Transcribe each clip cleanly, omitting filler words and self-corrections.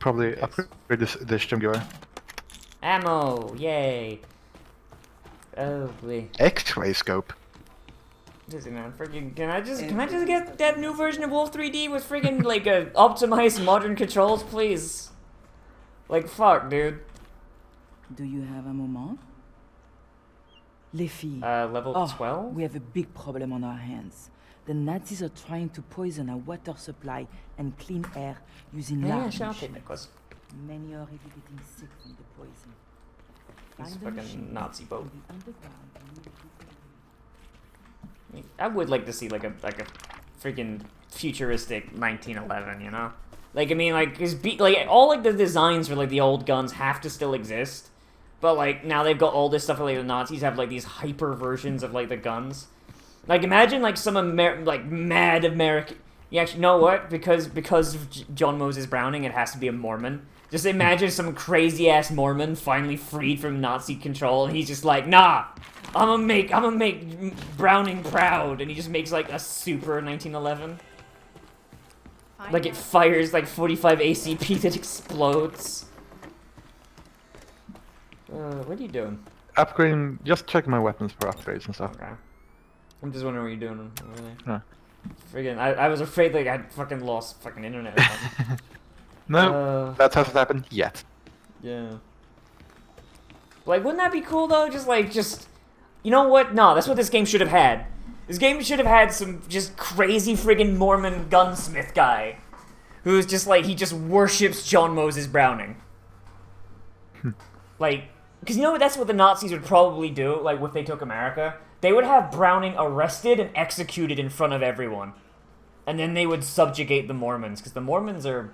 probably upgrade this Sturmgewehr. Ammo, yay. Oh boy. X-ray scope. Listen, man, friggin' can I just get that new version of Wolf 3D with friggin' like optimized modern controls, please? Like fuck, dude. Do you have a moment? Les filles. Level 12? We have a big problem on our hands. The Nazis are trying to poison our water supply and clean air using large machines. Many are already getting sick from the poison. This fucking Nazi boat. I would like to see like a freaking futuristic 1911, you know? Like I mean, like all like the designs for like the old guns have to still exist, but like now they've got all this stuff. Like the Nazis have like these hyper versions of like the guns. Like imagine like some mad American. You actually know what? Because of John Moses Browning, it has to be a Mormon. Just imagine some crazy ass Mormon finally freed from Nazi control, and he's just like, nah, I'm gonna make Browning proud, and he just makes like a super 1911. Like it fires like 45 ACP that explodes. What are you doing? Upgrading, just checking my weapons for upgrades and stuff. Okay. I'm just wondering what you're doing over there. Huh. Friggin', I was afraid like I'd fucking lost fucking internet or something. No, that hasn't happened yet. Yeah. Like, wouldn't that be cool though? Just, you know what? No, that's what this game should have had. This game should have had some just crazy friggin' Mormon gunsmith guy, who's just like, he just worships John Moses Browning. Like, because you know what? That's what the Nazis would probably do. Like, if they took America, they would have Browning arrested and executed in front of everyone, and then they would subjugate the Mormons, because the Mormons are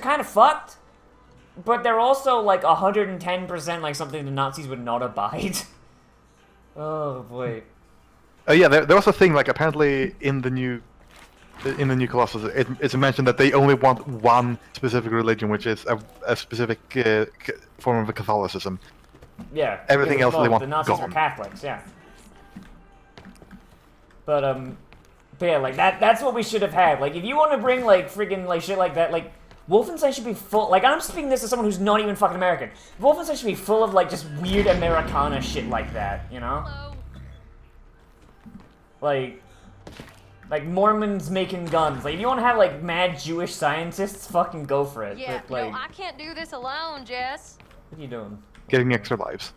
kind of fucked. But they're also like 110% like something the Nazis would not abide. Oh boy. Yeah, there was a thing like apparently in the new Colossus, it's mentioned that they only want one specific religion, which is a specific form of Catholicism. Yeah. Everything else they want the Nazis gone. are Catholics, yeah. But yeah, like that's what we should have had. Like if you want to bring like friggin' like shit like that, like Wolfenstein should be full. Like I'm speaking this as someone who's not even fucking American. Wolfenstein should be full of like just weird Americana shit like that, you know? Like Mormons making guns. Like if you want to have like mad Jewish scientists, fucking go for it. Yeah, but, like, no, I can't do this alone, Jess. what are you doing? Getting extra lives.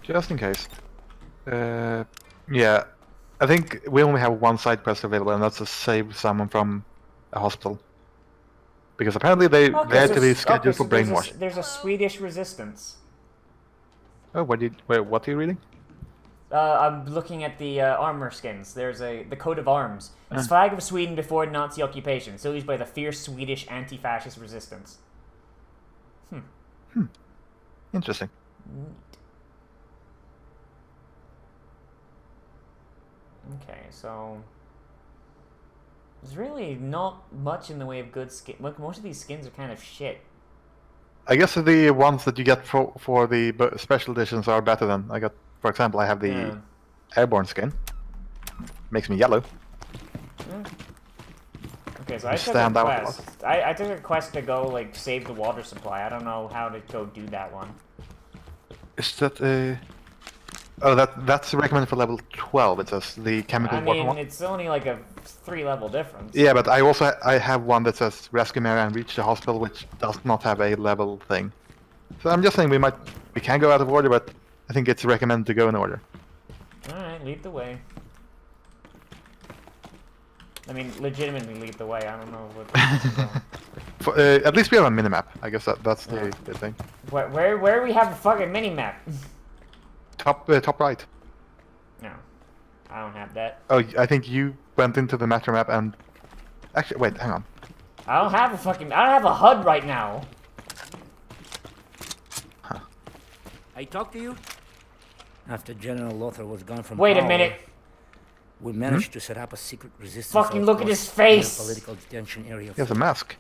Just in case. Yeah. I think we only have one side quest available, and that's to save someone from a hospital. Because apparently they had to be scheduled for brainwashing. There's a Swedish resistance. Oh, what are you reading? I'm looking at the armor skins. There's the coat of arms. It's flag of Sweden before Nazi occupation. So used by the fierce Swedish anti-fascist resistance. Interesting. Okay, so there's really not much in the way of good skin. Most of these skins are kind of shit. I guess the ones that you get for the special editions are better than I got. For example, I have the airborne skin. Makes me yellow. Okay, so I took a quest. I took a quest to go like save the water supply. I don't know how to go do that one. Is that Oh, that's recommended for level 12. It says the chemical water one. It's only like a 3-level difference. Yeah, but I have one that says rescue Mary and reach the hospital, which does not have a level thing. So I'm just saying we can go out of order, but I think it's recommended to go in order. All right, lead the way. I mean, legitimately lead the way. I don't know what. At least we have a minimap. I guess that's the thing. Where we have a fucking minimap? Top right. No, I don't have that. Oh, I think you went into the macro map and... Actually, wait, hang on. I don't have a HUD right now. Huh. I talked to you? After General Lothar was gone from Wait a power, minute. we managed to set up a secret resistance Fucking look at his face. in a political detention area. He has a mask.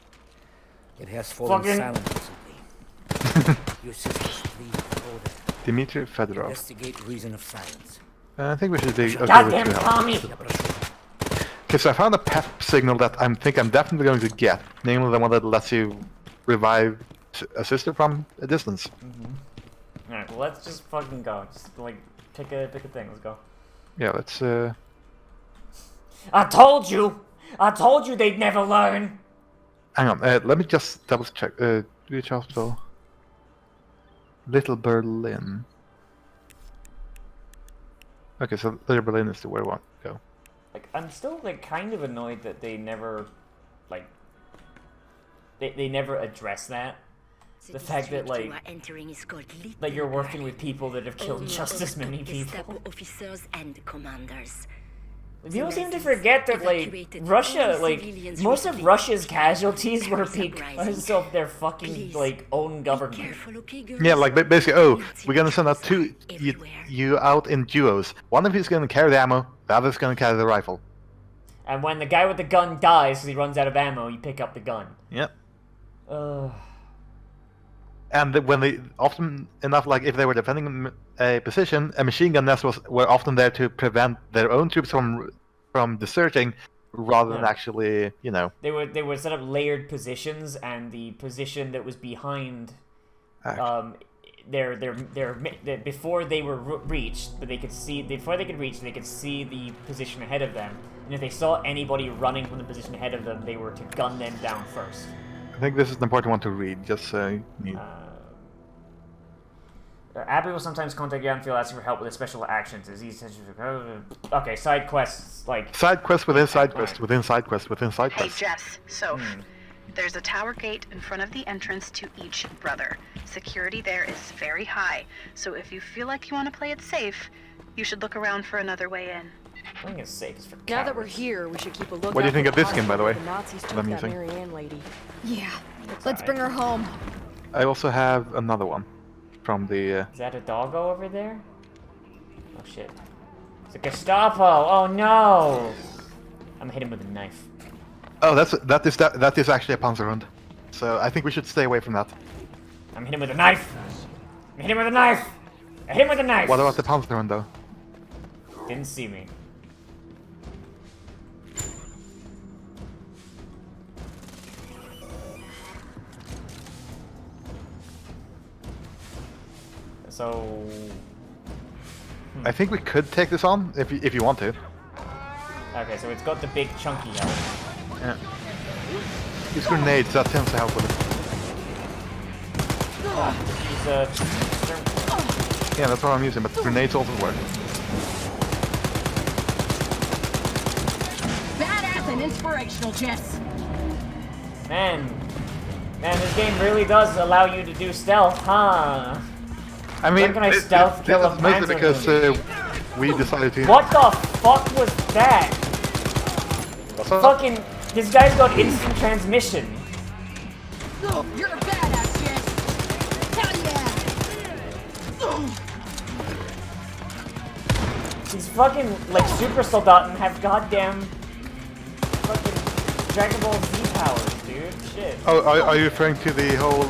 It has fallen Fucking... silent recently. Your sisters, please hold it. Dmitry Fedorov. Investigate reason of silence. I think we should be okay Goddamn with 2 health. Tommy! Because I found a pep signal that I think I'm definitely going to get, namely the one that lets you revive a sister from a distance. Alright, well, let's just fucking go. Just, like, pick a thing. Let's go. Yeah, let's, I told you! I told you they'd never learn! hang on, let me just double check. Which hospital? Little Berlin. Okay, so Little Berlin is where we want to go. Like, I'm still, like, kind of annoyed that they never, like... They never address that. The fact that, like you're working with people that have killed just as many people. Officers and commanders. People seem to forget that, like, Russia, like, most of Russia's casualties were because of their fucking, like, own government. Yeah, like, basically, oh, we're gonna send out you out in duos. One of you's gonna carry the ammo, the other's gonna carry the rifle. And when the guy with the gun dies because he runs out of ammo, you pick up the gun. Yep. And when they, often enough, like, if they were defending a position, a machine gun nest were often there to prevent their own troops from deserting, rather than actually, you know. They would set up layered positions, and the position that was behind, before they were reached, but they could see before they could reach, they could see the position ahead of them, and if they saw anybody running from the position ahead of them, they were to gun them down first. I think this is an important one to read, just so you... Abby will sometimes contact Youngblood asking for help with his special actions. Okay, side quests, like... Side quest within side quest, within side quest, within side quest. Hey, Jess, Soph. There's a tower gate in front of the entrance to each brother. Security there is very high, so if you feel like you want to play it safe, you should look around for another way in. I think it's safe for Now that we're here, we should keep a lookout. What do you think of this skin, by the way? The Nazis took I'm that using. Marianne lady. Yeah, let's bring her home. I also have another one from the... Is that a doggo over there? Oh shit. It's a Gestapo! Oh no! I'm gonna hit him with a knife. Oh, that is actually a Panzerhund. So I think we should stay away from that. I'm hitting him with a knife! I'm hitting him with a knife! I hit him with a knife! What about the Panzerhund, though? Didn't see me. So... I think we could take this on, if you want to. Okay, so it's got the big chunky health. Yeah. Use grenades, that tends to help with it. Yeah, that's what I'm using, but grenades also work. Badass and inspirational, Jess. Man, this game really does allow you to do stealth, huh? I mean, when can I stealth kill a mostly because we decided to... What the fuck was that? Fucking, this guy's got instant transmission. Oh, you're a badass, Jess. Hell yeah. He's fucking like super soldat and have goddamn fucking Dragon Ball Z powers, dude. Shit. Oh, are you referring to the whole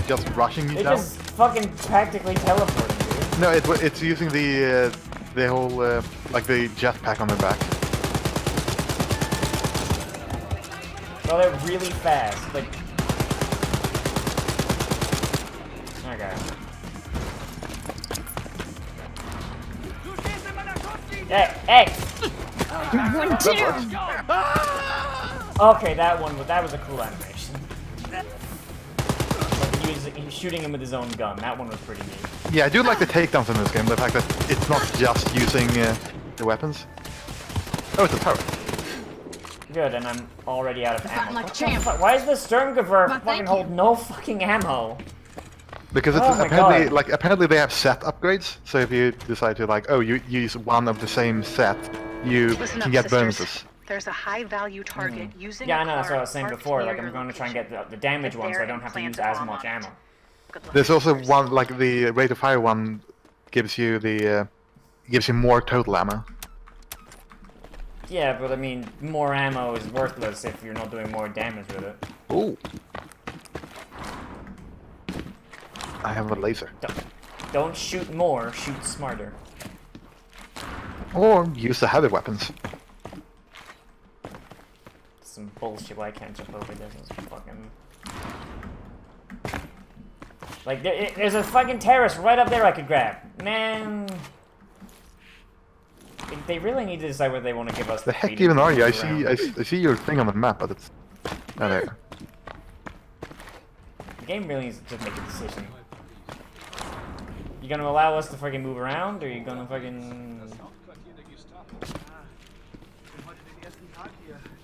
just rushing you It down? just fucking practically teleporting, dude. No, it's using the whole like the jetpack on the back. Well, they're really fast. Like, okay. Hey! One, two. Okay, that was a cool animation. Like he was shooting him with his own gun. That one was pretty neat. Yeah, I do like the takedowns in this game. The fact that it's not just using the weapons. Oh, it's a turret. Good, and I'm already out of ammo. like What the champ. fuck? Why is the Sturmgewehr Well, fucking thank hold no fucking ammo? Because it's Oh my apparently God. apparently they have set upgrades. So if you decide to you use one of the same set, you Listen can up, get sisters. bonuses. There's a high-value target using Yeah, a I know, that's car what I was saying parked before. near Like, I'm your going to try and get location. the damage Get one so there I don't and have to plant use a as bomb much on it. ammo. Good luck, There's also sisters. one like the rate of fire one gives you more total ammo. Yeah, but I mean, more ammo is worthless if you're not doing more damage with it. Ooh. I have a laser. Don't shoot more, shoot smarter. Or use the heavy weapons. Some bullshit. Why I can't jump over this? It's fucking. Like there's a fucking terrorist right up there I could grab. Man. They really need to decide whether they want to give us The heck even are you? I see your thing on the map, but it's not there. The game really needs to just make a decision. You gonna allow us to fucking move around, or you gonna fucking...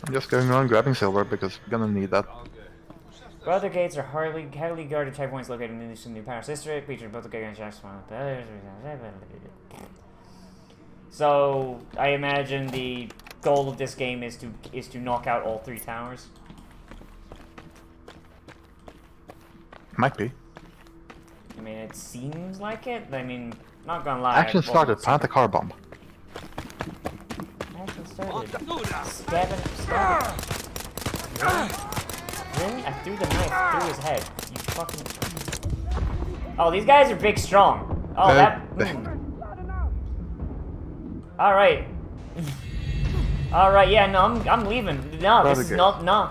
I'm just going around grabbing silver because we're gonna need that. Brother gates are heavily guarded checkpoints located in the new Paris district, featuring both the gate and checks. So I imagine the goal of this game is to knock out all 3 towers. Might be. I mean, it seems like it. I mean, not gonna lie. Action started. Plant a car bomb. Action started. Stab. Really? I threw the knife through his head. You fucking. Oh, these guys are big, strong. Oh, All right. All right. Yeah. No, I'm leaving. No, this is not. No.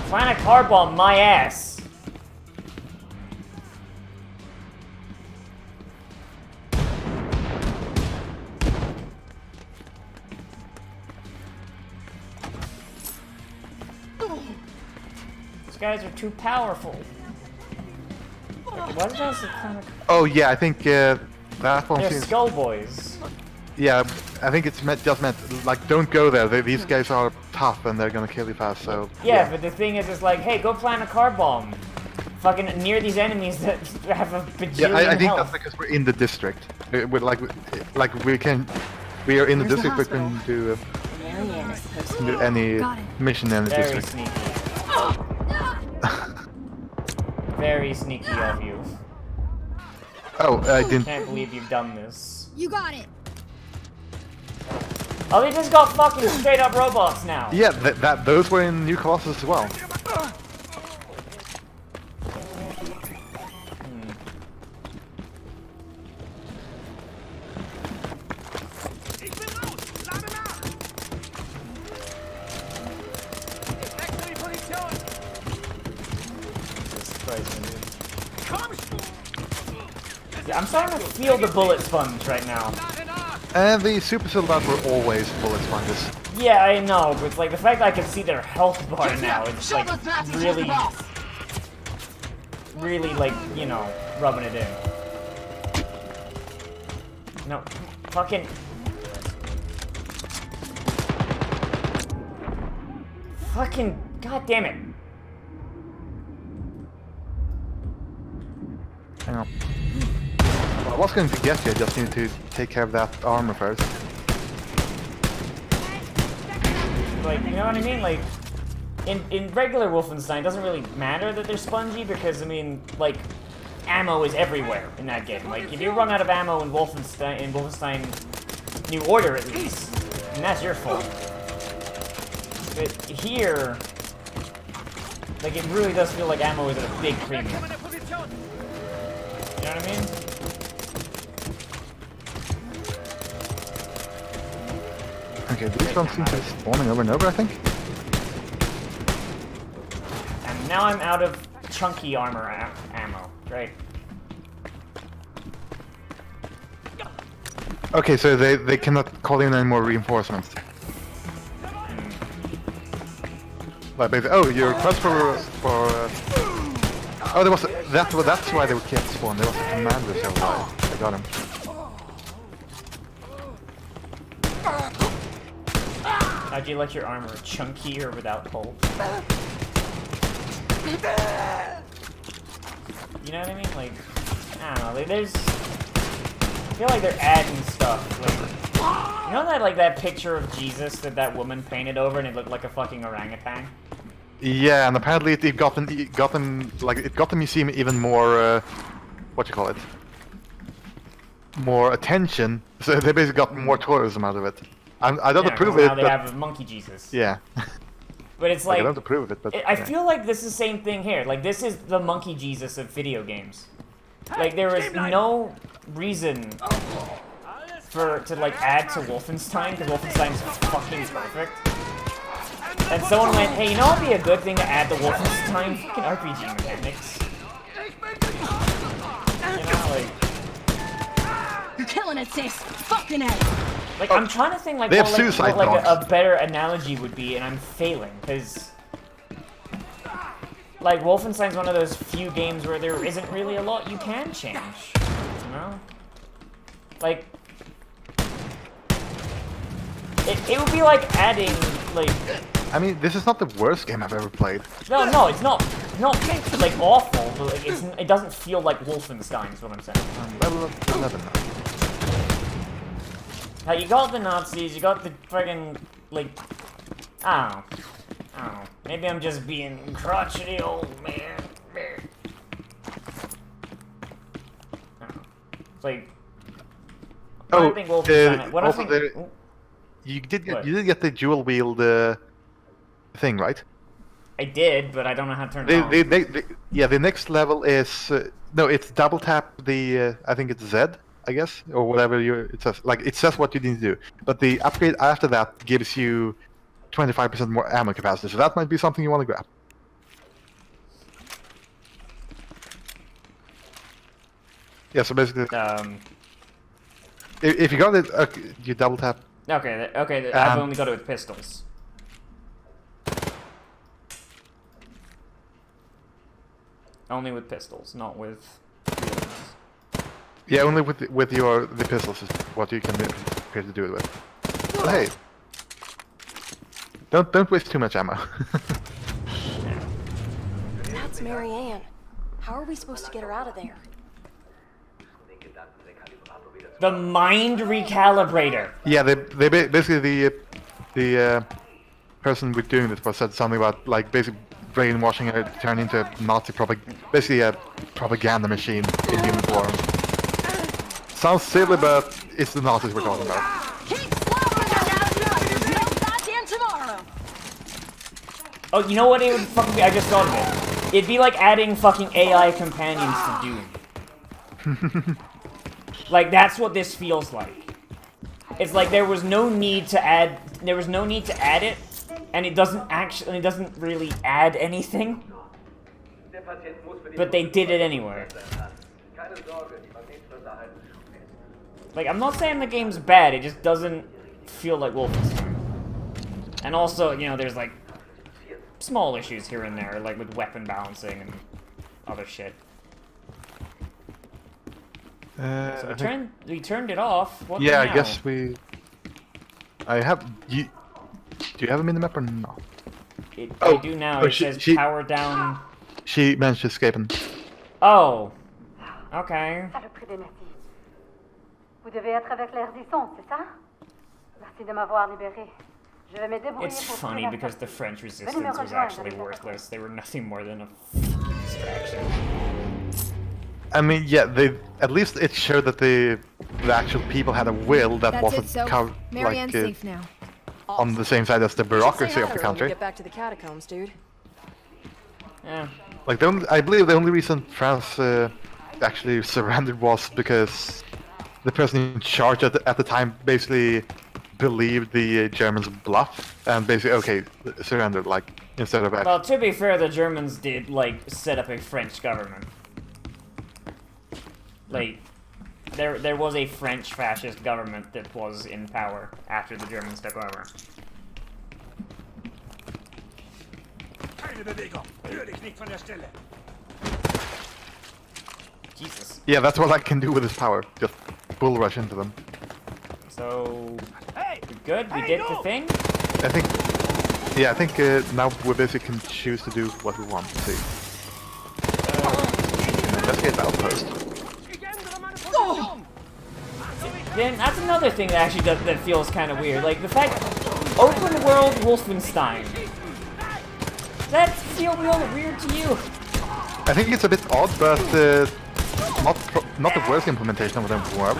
Plant a car bomb, my ass. These guys are too powerful. What is that kind of... Oh yeah, I think that one They're seems... skull boys. Yeah, I think it's just meant like don't go there. These guys are tough and they're gonna kill you fast. So yeah, but the thing is, it's like, hey, go plant a car bomb, fucking near these enemies that have a bajillion yeah, I think health. that's because we're in the district. We are in the district. We can do any mission in the Very district. sneaky. Very sneaky of you. Oh, I didn't. Can't believe you've done this. You got it. Oh, they just got fucking straight up robots now. Yeah, those were in New Colossus as well. Yeah, I'm starting to feel the bullet sponge right now. And the super soldiers were always bullet sponges. Yeah, I know, but it's like the fact that I can see their health bar now, it's like really like, you know, rubbing it in. No, fucking... Fucking, god damn it. Hang on. Well, I was going to get you, I just need to take care of that armor first. Like, you know what I mean? Like, in regular Wolfenstein, it doesn't really matter that they're spongy because, I mean, like, ammo is everywhere in that game. Like, if you run out of ammo in Wolfenstein New Order, at least, and that's your fault. But here, like, it really does feel like ammo is at a big premium. You know what I mean? Okay, these ones seem to be spawning over and over, I think. And now I'm out of chunky armor ammo. Great. Okay, so they cannot call in any more reinforcements. Like basically, oh, your request for oh, there was that's why they were kept spawned. There was a commander, so I got him. How'd you let your armor chunkier without holes? You know what I mean? Like, I don't know. Like, there's, I feel like they're adding stuff. Like, you know that that picture of Jesus that woman painted over and it looked like a fucking orangutan? Yeah, and apparently it got them like it got the museum even more what you call it? More attention. So they basically got more tourism out of it. I don't approve of it. Now they have a monkey Jesus. Yeah. But it's like I don't approve of it, but I feel like this is the same thing here. Like, this is the monkey Jesus of video games. Like, there is no reason to like add to Wolfenstein because Wolfenstein's fucking perfect. And someone went, hey, you know what'd be a good thing to add to Wolfenstein? Fucking RPG mechanics. You know, like... You're killing it, sis. Fucking it. Like, I'm trying to think like They have what suicide like dogs. a better analogy would be, and I'm failing, because... Like, Wolfenstein's one of those few games where there isn't really a lot you can change. You know? Like... It would be like adding, like... I mean, this is not the worst game I've ever played. No, it's not like awful, but like it doesn't feel like Wolfenstein is what I'm saying. Level up 11 now. Now you got the Nazis, you got the friggin' like, I don't know. Maybe I'm just being crotchety old man. I don't know. It's like, I think Wolfenstein. What I also think. you did get the dual wield thing, right? I did, but I don't know how to turn it on. The next level is no, it's double tap the I think it's Z, I guess, or whatever it says. Like it says what you need to do, but the upgrade after that gives you 25% more ammo capacity. So that might be something you want to grab. Yeah. So basically, if you got it, you double tap. Okay. I've only got it with pistols. Only with pistols, not with guns. Yeah, only with the pistols is what you can be prepared to do it with. But hey, don't waste too much ammo. That's Marianne. How are we supposed to get her out of there? The mind recalibrator. Yeah, they basically the person with doing this was said something about like basically brainwashing her to turn into a Nazi basically a propaganda machine in human form. Sounds silly, but it's the Nazis we're talking about. Keep slaughtering us out of there's no goddamn tomorrow. Oh, you know what it would fucking be? I just thought of it. It'd be like adding fucking AI companions to Doom. Like, that's what this feels like. It's like there was no need to add it, and it doesn't really add anything. But they did it anyway. Like, I'm not saying the game's bad, it just doesn't feel like Wolfenstein. And also, you know, there's like small issues here and there, like with weapon balancing and other shit. So we turned it off. What Yeah, now? I guess we. I have you. Do you have a minimap or not? I do now. It says power down. She managed to escape and. Oh. Okay. Vous devez être avec l'air du son, c'est ça? Merci de m'avoir libéré. Je vais me débrouiller. It's funny because the French resistance was actually worthless. They were nothing more than a distraction. I mean, yeah, at least it showed that the actual people had a will that wasn't Marianne's safe now. on the same side as the bureaucracy of the country. Get back to the catacombs, dude. Yeah. Like I believe the only reason France actually surrendered was because the person in charge at the time basically believed the Germans' bluff and basically surrendered, like instead of. Well, to be fair, the Germans did like set up a French government. Like, there was a French fascist government that was in power after the Germans took over. Jesus. Yeah, that's what I can do with this power. Just bull rush into them. So, we good? We did the thing? I think now we basically can choose to do what we want to see. Let's get outpost. Then that's another thing that actually that feels kind of weird. Like the fact, open world Wolfenstein. Does that feel real weird to you? I think it's a bit odd, but not the worst implementation of the open world.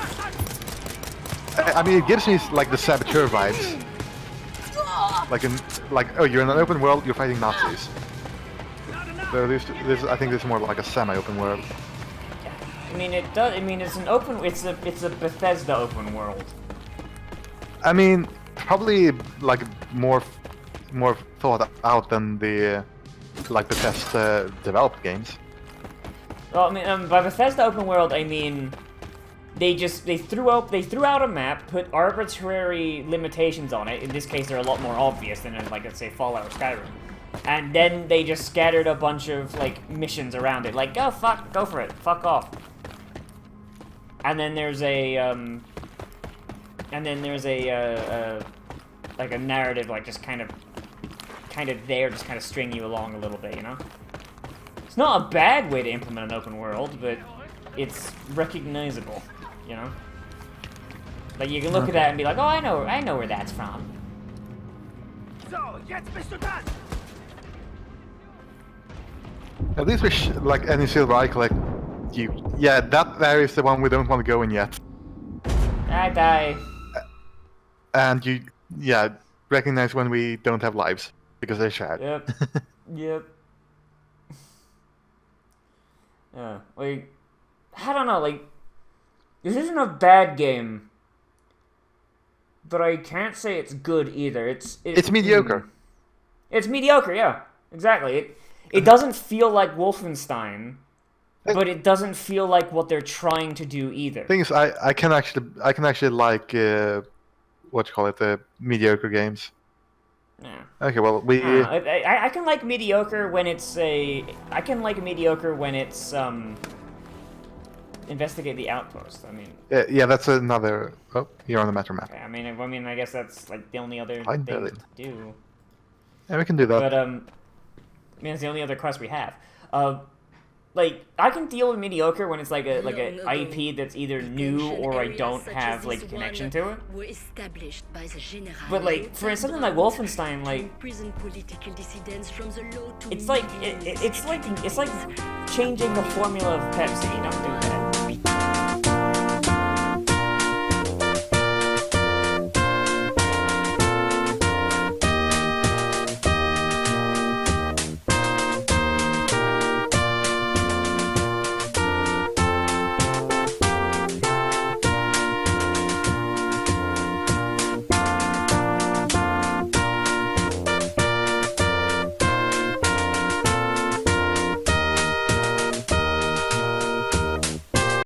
I mean, it gives me like the Saboteur vibes. Like oh, you're in an open world, you're fighting Nazis. So this I think this is more like a semi-open world. I mean, it does. I mean, it's an open. It's a Bethesda open world. I mean, probably like more thought out than the like Bethesda developed games. Well, I mean, by Bethesda open world, I mean they threw out a map, put arbitrary limitations on it. In this case, they're a lot more obvious than in, like, let's say Fallout or Skyrim. And then they just scattered a bunch of like missions around it, like go for it, fuck off. And then there's like a narrative, like just kind of there, just kind of string you along a little bit, you know? It's not a bad way to implement an open world, but it's recognizable, you know? Like you can look at that and be like, oh, I know where that's from. So, jetzt bist du dran. At least like any silver eye collect, yeah, that area is the one we don't want to go in yet. I die. And you, yeah, recognize when we don't have lives because they shout. Yep. Yep. Yeah, like, I don't know, like, this isn't a bad game, but I can't say it's good either. It's mediocre. It's mediocre, yeah, exactly. It doesn't feel like Wolfenstein, but it doesn't feel like what they're trying to do either. Thing is, I can actually like what you call it, the mediocre games. Yeah. Okay, well I can like mediocre when it's investigate the outpost. I mean. Yeah, that's another. Oh, you're on the metro map. Okay, I mean, I guess that's like the only other Fine, thing to do. Yeah, we can do that. But I mean, it's the only other quest we have. Like, I can deal with mediocre when it's like a IP that's either new or I don't have like a connection to it. But like for something like Wolfenstein, like it's like changing the formula of Pepsi. Don't do that.